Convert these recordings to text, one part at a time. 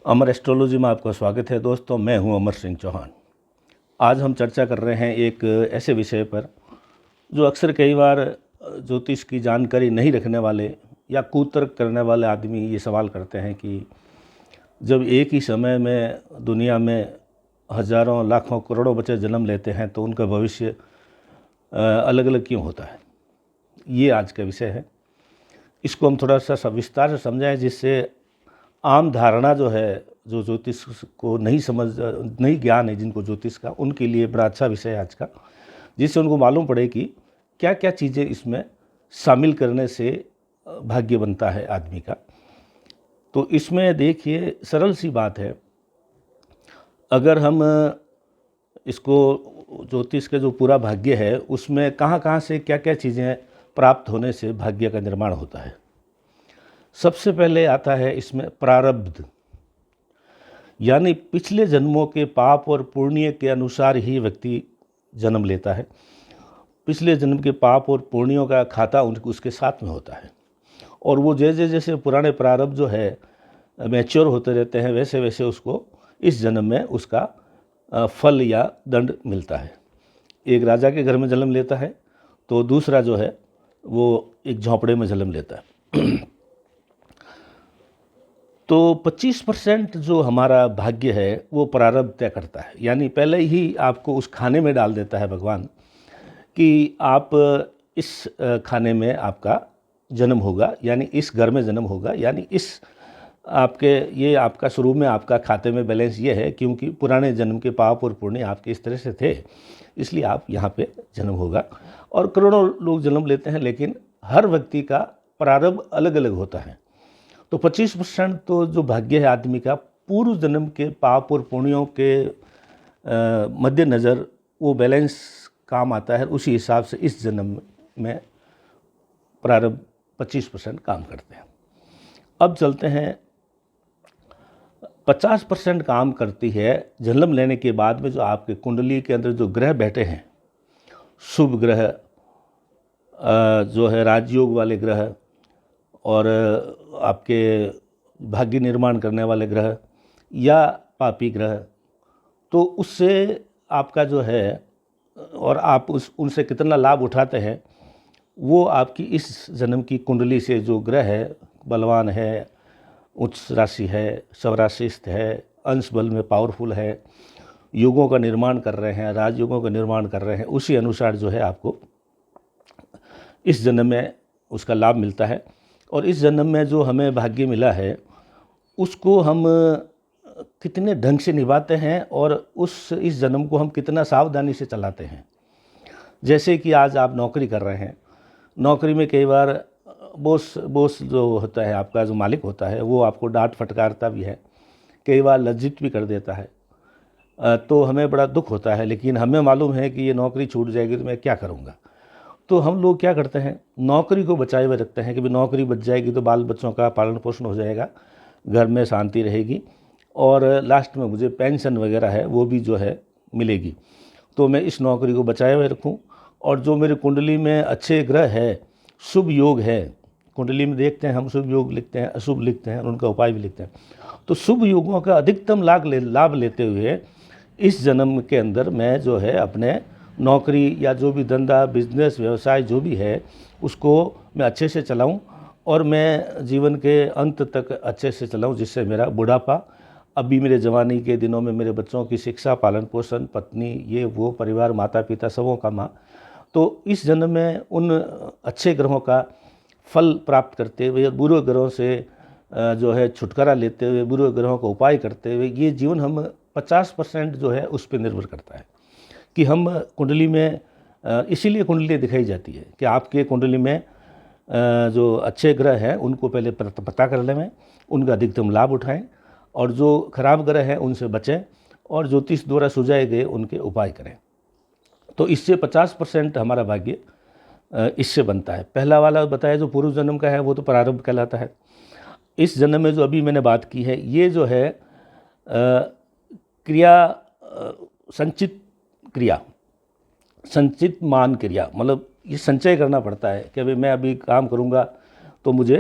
अमर astrology में आपका स्वागत है दोस्तों। मैं हूं अमर सिंह चौहान। आज हम चर्चा कर रहे हैं एक ऐसे विषय पर जो अक्सर कई बार ज्योतिष की जानकारी नहीं रखने वाले या कुतर्क करने वाले आदमी ये सवाल करते हैं कि जब एक ही समय में दुनिया में हजारों लाखों करोड़ों बच्चे जन्म लेते हैं तो उनका भविष्य अलग अलग क्यों होता है। ये आज का विषय है। इसको हम थोड़ा सा विस्तार से समझाएं जिससे आम धारणा जो है, जो ज्योतिष को नहीं ज्ञान है जिनको ज्योतिष का, उनके लिए बड़ा अच्छा विषय है आज का, जिससे उनको मालूम पड़े कि क्या क्या चीज़ें इसमें शामिल करने से भाग्य बनता है आदमी का। तो इसमें देखिए, सरल सी बात है। अगर हम इसको ज्योतिष का जो पूरा भाग्य है उसमें कहाँ कहाँ से क्या क्या चीज़ें प्राप्त होने से भाग्य का निर्माण होता है। सबसे पहले आता है इसमें प्रारब्ध, यानी पिछले जन्मों के पाप और पुण्य के अनुसार ही व्यक्ति जन्म लेता है। पिछले जन्म के पाप और पुण्यों का खाता उसके साथ में होता है, और वो जैसे जैसे पुराने प्रारब्ध जो है मैच्योर होते रहते हैं वैसे वैसे उसको इस जन्म में उसका फल या दंड मिलता है। एक राजा के घर में जन्म लेता है तो दूसरा जो है वो एक झोंपड़े में जन्म लेता है। तो 25% जो हमारा भाग्य है वो प्रारब्ध तय करता है, यानी पहले ही आपको उस खाने में डाल देता है भगवान कि आप इस खाने में आपका जन्म होगा, यानी इस घर में जन्म होगा, यानी इस ये आपका शुरू में आपका खाते में बैलेंस ये है क्योंकि पुराने जन्म के पाप और पुण्य आपके इस तरह से थे, इसलिए आप यहाँ पे जन्म होगा। और करोड़ों लोग जन्म लेते हैं, लेकिन हर व्यक्ति का प्रारब्ध अलग अलग होता है। तो 25% तो जो भाग्य है आदमी का पूर्व जन्म के पाप और पुण्यों के मद्देनज़र वो बैलेंस काम आता है। उसी हिसाब से इस जन्म में प्रारब्ध 25% काम करते हैं। अब चलते हैं, 50% काम करती है जन्म लेने के बाद में जो आपके कुंडली के अंदर जो ग्रह बैठे हैं, शुभ ग्रह जो है, राजयोग वाले ग्रह और आपके भाग्य निर्माण करने वाले ग्रह या पापी ग्रह, तो उससे आपका जो है और आप उनसे कितना लाभ उठाते हैं वो आपकी इस जन्म की कुंडली से जो ग्रह है, बलवान है, उच्च राशि है, स्वराशिस्थ है, अंश बल में पावरफुल है, युगों का निर्माण कर रहे हैं, राजयुगों का निर्माण कर रहे हैं, उसी अनुसार जो है आपको इस जन्म में उसका लाभ मिलता है। और इस जन्म में जो हमें भाग्य मिला है उसको हम कितने ढंग से निभाते हैं और इस जन्म को हम कितना सावधानी से चलाते हैं। जैसे कि आज आप नौकरी कर रहे हैं, नौकरी में कई बार बॉस जो होता है, आपका जो मालिक होता है, वो आपको डांट फटकारता भी है, कई बार लज्जित भी कर देता है। तो हमें बड़ा दुख होता है, लेकिन हमें मालूम है कि ये नौकरी छूट जाएगी तो मैं क्या करूँगा। तो हम लोग क्या करते हैं, नौकरी को बचाए हुए रखते हैं कि भाई नौकरी बच जाएगी तो बाल बच्चों का पालन पोषण हो जाएगा, घर में शांति रहेगी और लास्ट में मुझे पेंशन वगैरह है वो भी जो है मिलेगी। तो मैं इस नौकरी को बचाए हुए रखूं। और जो मेरी कुंडली में अच्छे ग्रह है, शुभ योग है, कुंडली में देखते हैं हम शुभ योग लिखते हैं, अशुभ लिखते हैं, उनका उपाय भी लिखते हैं। तो शुभ योगों का अधिकतम लाभ लेते हुए इस जन्म के अंदर मैं जो है अपने नौकरी या जो भी धंधा, बिजनेस, व्यवसाय जो भी है उसको मैं अच्छे से चलाऊं और मैं जीवन के अंत तक अच्छे से चलाऊं, जिससे मेरा बुढ़ापा, अभी मेरे जवानी के दिनों में मेरे बच्चों की शिक्षा, पालन पोषण, पत्नी, ये वो परिवार, माता पिता, सबों का माँ, तो इस जन्म में उन अच्छे ग्रहों का फल प्राप्त करते हुए, बुरे ग्रहों से जो है छुटकारा लेते हुए, बुरे ग्रहों का उपाय करते हुए, ये जीवन हम 50% जो है उस पर निर्भर करता है कि हम कुंडली में, इसीलिए कुंडली दिखाई जाती है कि आपके कुंडली में जो अच्छे ग्रह हैं उनको पहले पता कर लें, उनका अधिकतम लाभ उठाएं और जो खराब ग्रह हैं उनसे बचें और ज्योतिष द्वारा सुझाए गए उनके उपाय करें। तो इससे 50% हमारा भाग्य इससे बनता है। पहला वाला बताया जो पूर्व जन्म का है वो तो प्रारब्ध कहलाता है। इस जन्म में जो अभी मैंने बात की है ये जो है क्रिया, संचित क्रिया, संचित मान क्रिया, मतलब ये संचय करना पड़ता है कि भाई मैं अभी काम करूँगा तो मुझे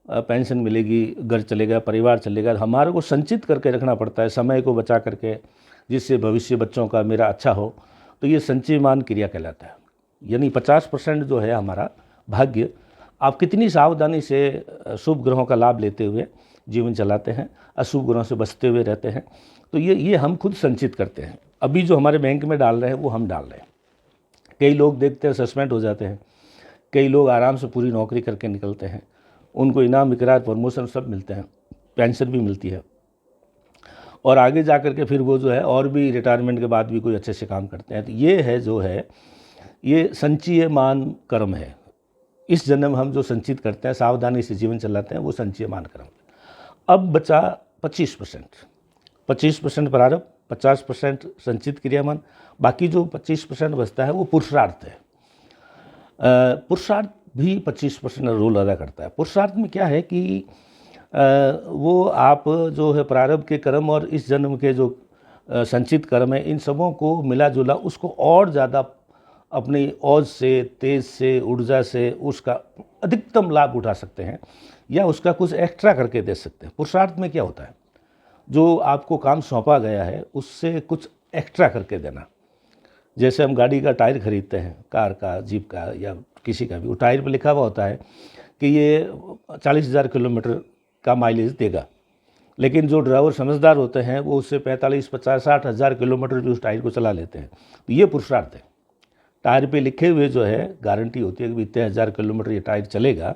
पेंशन मिलेगी, घर चलेगा, परिवार चलेगा। हमारे को संचित करके रखना पड़ता है, समय को बचा करके, जिससे भविष्य बच्चों का मेरा अच्छा हो। तो ये संचयमान क्रिया कहलाता है। यानी 50% जो है हमारा भाग्य, आप कितनी सावधानी से शुभ ग्रहों का लाभ लेते हुए जीवन चलाते हैं, अशुभ ग्रहों से बचते हुए रहते हैं, तो ये हम खुद संचित करते हैं। अभी जो हमारे बैंक में डाल रहे हैं वो हम डाल रहे हैं। कई लोग देखते हैं सस्पेंड हो जाते हैं, कई लोग आराम से पूरी नौकरी करके निकलते हैं, उनको इनाम, इकरार, प्रमोशन सब मिलते हैं, पेंशन भी मिलती है, और आगे जा कर के फिर वो जो है और भी रिटायरमेंट के बाद भी कोई अच्छे से काम करते हैं। तो ये है जो है ये संचयमान कर्म है। इस जन्म हम जो संचित करते हैं, सावधानी से जीवन चलाते हैं, वो संचयमान कर्म। अब बचा 25% प्रारब्ध, 50% संचित क्रियामान, बाकी जो 25% बचता है वो पुरुषार्थ है। पुरुषार्थ भी 25% रोल अदा करता है। पुरुषार्थ में क्या है कि वो आप जो है प्रारब्ध के कर्म और इस जन्म के जो संचित कर्म है, इन सबों को मिला जुला उसको और ज़्यादा अपनी औज से, तेज से, ऊर्जा से उसका अधिकतम लाभ उठा सकते हैं, या उसका कुछ एक्स्ट्रा करके दे सकते हैं। पुरुषार्थ में क्या होता है, जो आपको काम सौंपा गया है उससे कुछ एक्स्ट्रा करके देना। जैसे हम गाड़ी का टायर खरीदते हैं, कार का, जीप का या किसी का भी, वो टायर पर लिखा हुआ होता है कि ये 40,000 किलोमीटर का माइलेज देगा, लेकिन जो ड्राइवर समझदार होते हैं वो उससे 45, 50, 60,000 किलोमीटर भी उस टायर को चला लेते हैं। तो ये पुरुषार्थ है। टायर पे लिखे हुए जो है गारंटी होती है कि इतने 1000 किलोमीटर ये टायर चलेगा,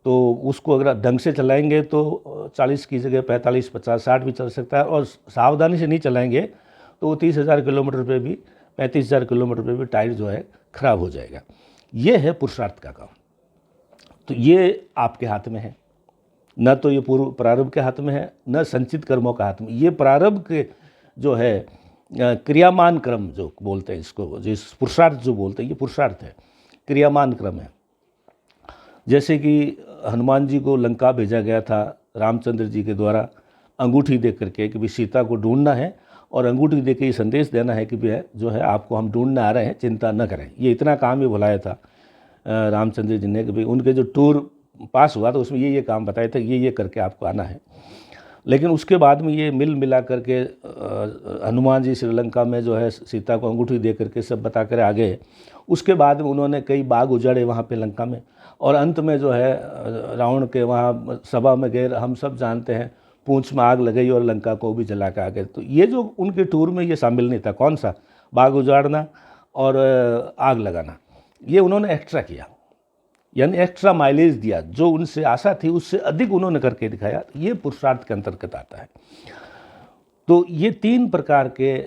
तो उसको अगर ढंग से चलाएंगे तो 40 की जगह 45, 50, 60 भी चल सकता है, और सावधानी से नहीं चलाएंगे तो वो 30,000 किलोमीटर पे भी, 35,000 किलोमीटर पे भी टायर जो है खराब हो जाएगा। ये है पुरुषार्थ का काम। तो ये आपके हाथ में है, न तो ये पूर्व प्रारब्ध के हाथ में है, न संचित कर्मों का हाथ में। ये प्रारब्ध के जो है क्रियामान क्रम जो बोलते हैं इसको, जिस पुरुषार्थ जो बोलते हैं, ये पुरुषार्थ है, क्रियामान क्रम है। जैसे कि हनुमान जी को लंका भेजा गया था रामचंद्र जी के द्वारा अंगूठी दे करके कि भी सीता को ढूंढना है, और अंगूठी दे के ये संदेश देना है कि भी जो है आपको हम ढूंढने आ रहे हैं, चिंता न करें। ये इतना काम ही बुलाया था रामचंद्र जी ने कि भाई उनके जो टूर पास हुआ तो उसमें ये काम बताए थे, ये करके आपको आना है। लेकिन उसके बाद में ये मिल मिला करके हनुमान जी श्रीलंका में जो है सीता को अंगूठी दे करके सब बता कर आ गए। उसके बाद में उन्होंने कई बाग उजाड़े वहाँ पे लंका में, और अंत में जो है रावण के वहाँ सभा में गए, हम सब जानते हैं, पूंछ में आग लगाई और लंका को भी जला के आ गए। तो ये जो उनके टूर में ये शामिल नहीं था। कौन सा? बाग उजाड़ना और आग लगाना। ये उन्होंने एक्स्ट्रा किया, यानी एक्स्ट्रा माइलेज दिया, जो उनसे आशा थी उससे अधिक उन्होंने करके दिखाया। ये पुरुषार्थ के अंतर्गत आता है। तो ये 3 प्रकार के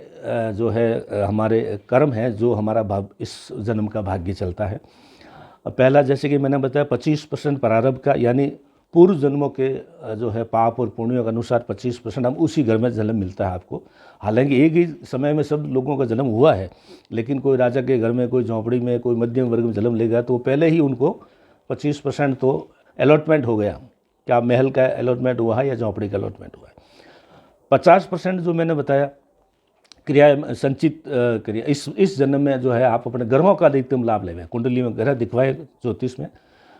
जो है हमारे कर्म हैं जो हमारा इस जन्म का भाग्य चलता है। पहला, जैसे कि मैंने बताया, 25% प्रारब्ध का, यानी पूर्व जन्मों के जो है पाप और पुण्यों के अनुसार 25% हम उसी घर में जन्म मिलता है आपको। हालांकि एक ही समय में सब लोगों का जन्म हुआ है, लेकिन कोई राजा के घर में, कोई झोंपड़ी में, कोई मध्यम वर्ग में जन्म लेगा तो पहले ही उनको 25% तो अलॉटमेंट हो गया। क्या महल का अलॉटमेंट हुआ है या झोंपड़ी का अलॉटमेंट हुआ है। 50% जो मैंने बताया क्रिया संचित क्रिया, इस जन्म में जो है आप अपने ग्रहों का अधिकतम लाभ लें। कुंडली में ग्रह दिखवाए ज्योतिष में,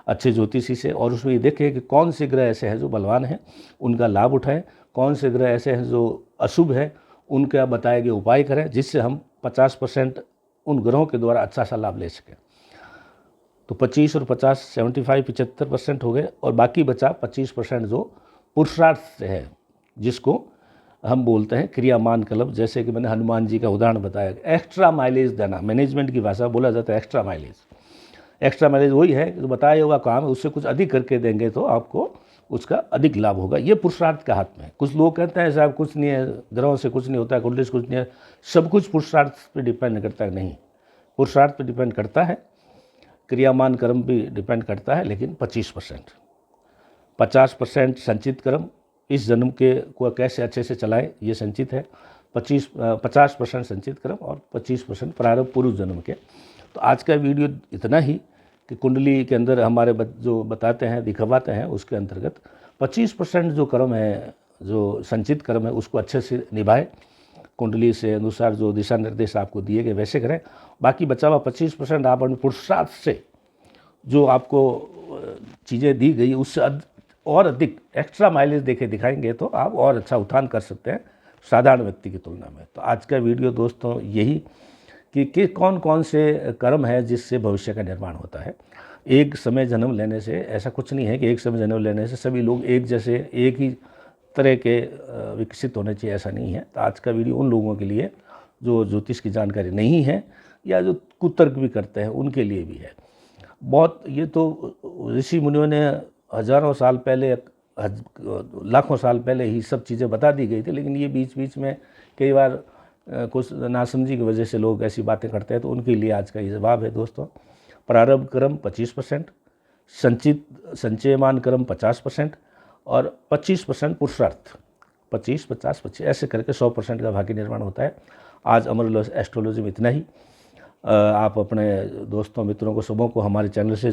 अच्छे ज्योतिषी से, और उसमें ये देखें कि कौन से ग्रह ऐसे हैं जो बलवान हैं, उनका लाभ उठाएं, कौन से ग्रह ऐसे हैं जो अशुभ हैं, उनका बताए गए उपाय करें, जिससे हम 50% उन ग्रहों के द्वारा अच्छा सा लाभ ले सकें। तो 25 और 50, 75% हो गए, और बाकी बचा 25% जो पुरुषार्थ से है, जिसको हम बोलते हैं क्रियामान कल्प। जैसे कि मैंने हनुमान जी का उदाहरण बताया, एक्स्ट्रा माइलेज देना, मैनेजमेंट की भाषा बोला जाता है एक्स्ट्रा माइलेज। एक्स्ट्रा माइलेज वही है जो बताया हुआ काम है, उससे कुछ अधिक करके देंगे तो आपको उसका अधिक लाभ होगा। ये पुरुषार्थ के हाथ में है। कुछ लोग कहते हैं साहब कुछ नहीं है, ग्रहों से कुछ नहीं होता है, कुंडली से कुछ नहीं है, सब कुछ पुरुषार्थ पर डिपेंड करता है। नहीं, पुरुषार्थ पर डिपेंड करता है, क्रियामान कर्म भी डिपेंड करता है, लेकिन 50% संचित कर्म, इस जन्म के को कैसे अच्छे से चलाएं, ये संचित है। 50% संचित कर्म और 25% प्रारब्ध पूर्व जन्म के। तो आज का वीडियो इतना ही कि कुंडली के अंदर हमारे जो बताते हैं, दिखवाते हैं, उसके अंतर्गत 25% जो कर्म है, जो संचित कर्म है, उसको अच्छे से निभाएं। कुंडली से अनुसार जो दिशा निर्देश आपको दिए गए वैसे करें। बाकी बचा हुआ 25% आप अपने पुरुषार्थ से जो आपको चीज़ें दी गई उससे और अधिक एक्स्ट्रा माइलेज देके दिखाएंगे तो आप और अच्छा उत्थान कर सकते हैं साधारण व्यक्ति की तुलना में। तो आज का वीडियो दोस्तों यही कि कौन कौन से कर्म है जिससे भविष्य का निर्माण होता है। एक समय जन्म लेने से ऐसा कुछ नहीं है कि एक समय जन्म लेने से सभी लोग एक जैसे एक ही तरह के विकसित होने चाहिए, ऐसा नहीं है। तो आज का वीडियो उन लोगों के लिए जो ज्योतिष की जानकारी नहीं है या जो कुतर्क भी करते हैं उनके लिए भी है। बहुत ये तो ऋषि मुनियों ने हजारों साल पहले, लाखों साल पहले ही सब चीज़ें बता दी गई थी, लेकिन ये बीच बीच में कई बार कुछ नासमझी की वजह से लोग ऐसी बातें करते हैं। तो उनके लिए आज का ये जवाब है दोस्तों। प्रारब्ध कर्म 25%, संचित संचयमान कर्म 50% और 25% पुरुषार्थ, 25, 50, 25 ऐसे करके 100% का भाग्य निर्माण होता है। आज अमर एस्ट्रोलॉजी में इतना ही। आप अपने दोस्तों मित्रों को सबों को हमारे चैनल से